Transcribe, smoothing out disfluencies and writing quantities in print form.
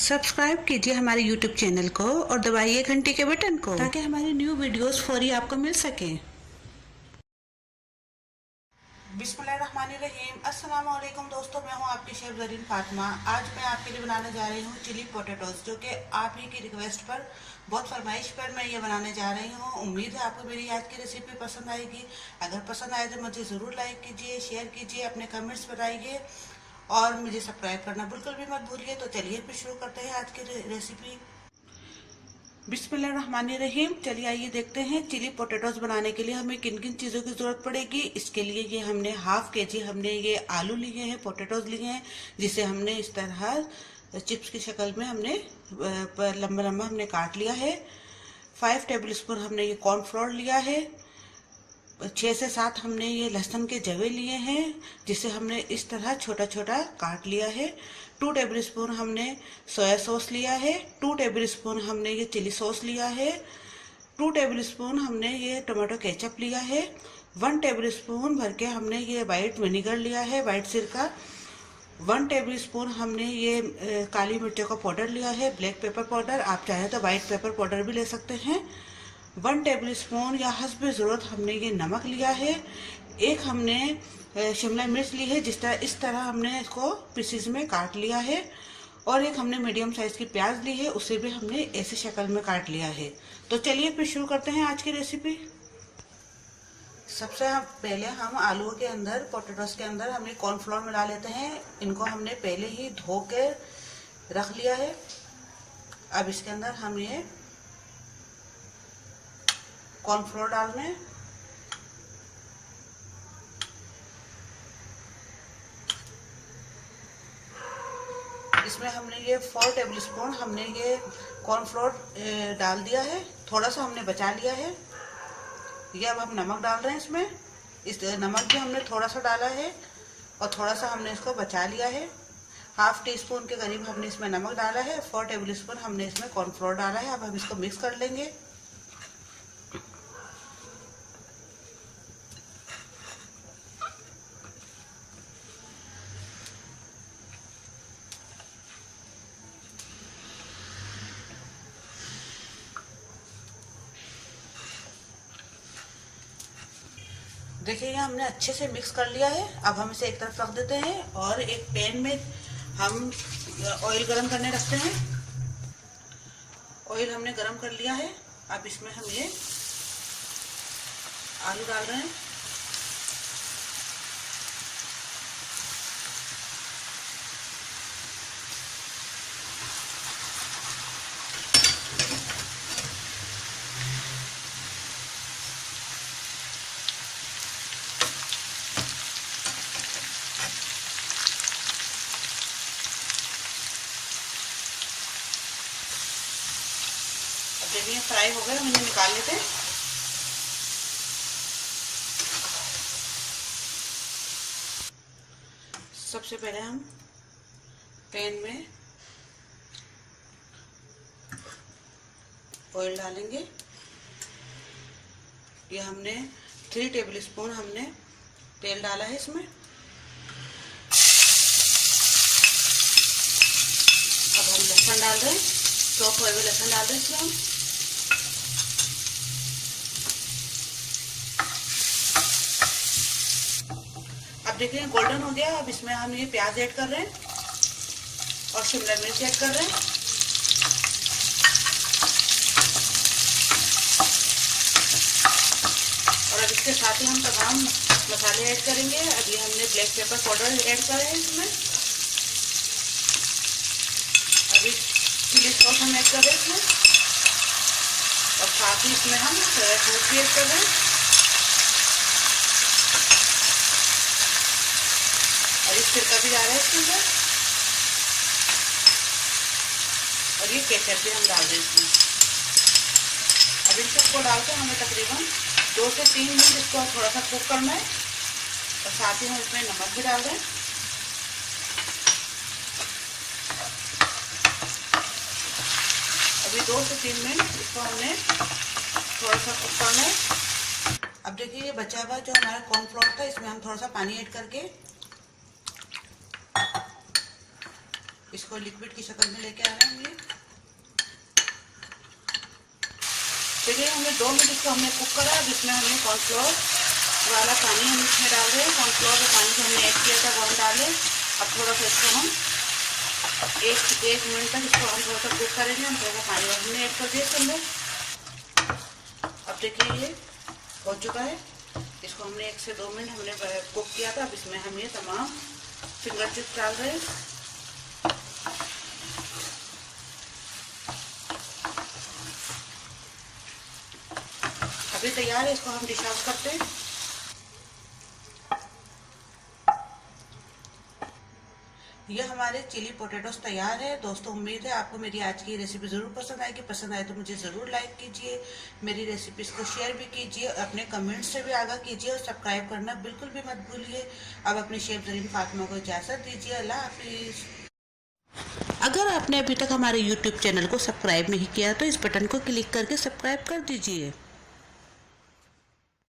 Subscribe कीजिए हमारे YouTube channel को और दबाइए घंटी के बटन को ताकि हमारी न्यू वीडियोस फौरी आपको मिल सकें। बिस्मिल्लाहिर्रहमानिर्रहीम। अस्सलाम वालेकुम दोस्तों, मैं हूं आपकी शेफ ज़रीन फातिमा। आज मैं आपके लिए बनाने जा रही हूं चिली पोटैटोज़, जो कि आप ही की रिक्वेस्ट पर, बहुत फरमाइश पर मैं ये बनाने जा रही हूं। उम्मीद है आपको मेरी आज की रेसिपी पसंद आएगी। अगर पसंद आए तो मुझे ज़रूर लाइक कीजिए, शेयर कीजिए, अपने कमेंट्स बताइए और मुझे सब्सक्राइब करना बिल्कुल भी मत भूलिए। तो चलिए फिर शुरू करते हैं आज की रेसिपी। बिस्मिल्लाहिर्रहमानिर्रहीम। चलिए आइए देखते हैं चिली पोटैटोज बनाने के लिए हमें किन किन चीज़ों की ज़रूरत पड़ेगी। इसके लिए ये हमने हाफ के जी हमने ये आलू लिए हैं, पोटैटोज लिए हैं, जिसे हमने इस तरह चिप्स की शक्ल में हमने लंबा लंबा हमने काट लिया है। 5 टेबल स्पून हमने ये कॉर्नफ्लोर लिया है। 6 से 7 हमने ये लहसुन के जवे लिए हैं, जिसे हमने इस तरह छोटा छोटा काट लिया है। 2 टेबल स्पून हमने सोया सॉस लिया है। 2 टेबल स्पून हमने ये चिली सॉस लिया है। 2 टेबल स्पून हमने ये टमाटो केचप लिया है। 1 टेबल स्पून भर के हमने ये वाइट विनीगर लिया है, वाइट सिरका। 1 टेबल स्पून हमने ये काली मिर्चों का पाउडर लिया है, ब्लैक पेपर पाउडर। आप चाहे तो वाइट पेपर पाउडर भी ले सकते हैं। 1 टेबल स्पून या हस्ब ज़रूरत हमने ये नमक लिया है। एक हमने शिमला मिर्च ली है, इस तरह हमने इसको पीसीज में काट लिया है। और एक हमने मीडियम साइज की प्याज ली है, उसे भी हमने ऐसी शक्ल में काट लिया है। तो चलिए फिर शुरू करते हैं आज की रेसिपी। सबसे पहले हम आलूओं के अंदर, पोटैटोज के अंदर हमने कॉर्नफ्लोर मिला लेते हैं। इनको हमने पहले ही धो के रख लिया है। अब इसके अंदर हम ये कॉर्नफ्लोर डाल रहे हैं। इसमें हमने ये 4 टेबल स्पून हमने ये कॉर्नफ्लोर डाल दिया है। थोड़ा सा हमने बचा लिया है। ये अब हम नमक डाल रहे हैं इसमें। इस नमक भी हमने थोड़ा सा डाला है और थोड़ा सा हमने इसको बचा लिया है। हाफ टी स्पून के करीब हमने इसमें नमक डाला है। 4 टेबल स्पून हमने इसमें कॉर्नफ्लोर डाला है। अब हम इसको मिक्स कर लेंगे। देखिए ये हमने अच्छे से मिक्स कर लिया है। अब हम इसे एक तरफ रख देते हैं और एक पैन में हम ऑयल गरम करने रखते हैं। ऑयल हमने गरम कर लिया है। अब इसमें हम ये आलू डाल रहे हैं। जब ये फ्राई हो गए हम इन्हें निकाल लेते हैं। सबसे पहले हम पैन में ऑयल डालेंगे। ये हमने 3 टेबल स्पून हमने तेल डाला है इसमें। अब हम लहसुन डाल रहे हैं, चॉप हुए हुए लहसुन डाल रहे हैं इसमें हम। अब देखिए गोल्डन हो गया। अब इसमें हम ये प्याज ऐड कर रहे हैं और शिमला मिर्च ऐड कर रहे हैं। और अब इसके साथ ही हम तमाम मसाले ऐड करेंगे। अभी हमने ब्लैक पेपर पाउडर ऐड कर रहे हैं इसमें। अभी चिली सॉस हम ऐड कर रहे हैं इसमें और साथ ही इसमें हम सोया सॉस भी ऐड कर रहे हैं। और इस सिरका भी जा रहा है इसके अंदर और ये केचप भी हम डाल रहे हैं इसमें। अब इन सबको डालकर हमें तकरीबन 2 से 3 मिनट इसको थोड़ा सा कुक करना है। और साथ ही हम इसमें नमक भी डाल रहे हैं। अभी 2 से 3 मिनट इसको हमने थोड़ा सा कुक करना है। अब देखिए ये बचा हुआ जो हमारा कॉर्नफ्लोर था, इसमें हम थोड़ा सा पानी ऐड करके इसको लिक्विड की शक्ल में लेके आ रहे हैं ये। चलिए हमने 2 मिनट इसको हमने कुक करा। अब इसमें हमने कॉर्नफ्लोर वाला पानी हम इसमें डाल रहे हैं। कॉर्नफ्लोर का पानी जो हमने ऐड किया था वो हम डालें। अब थोड़ा सा इसको हम एक मिनट तक इसको हम थोड़ा सा कुक करेंगे। हम थोड़ा सा पानी हमने ऐड कर दिया इसके अंदर। अब देखिए ये हो चुका है। इसको हमने 1 से 2 मिनट हमने कुक किया था। अब इसमें हम ये तमाम फिंगर चिप्स डाल रहे हैं। अभी तैयार है, इसको हम डिश आउट करते हैं। ये हमारे चिली पोटैटोस तैयार है। दोस्तों उम्मीद है आपको मेरी आज की रेसिपी ज़रूर पसंद आएगी। पसंद आए तो मुझे ज़रूर लाइक कीजिए, मेरी रेसिपीज़ को शेयर भी कीजिए, अपने कमेंट्स से भी आगाह कीजिए और सब्सक्राइब करना बिल्कुल भी मत भूलिए। अब अपनी शेफ ज़रीन फातिमा को इजाज़त दीजिए। अल्लाह हाफिज़। अगर आपने अभी तक हमारे YouTube चैनल को सब्सक्राइब नहीं किया तो इस बटन को क्लिक करके सब्सक्राइब कर दीजिए।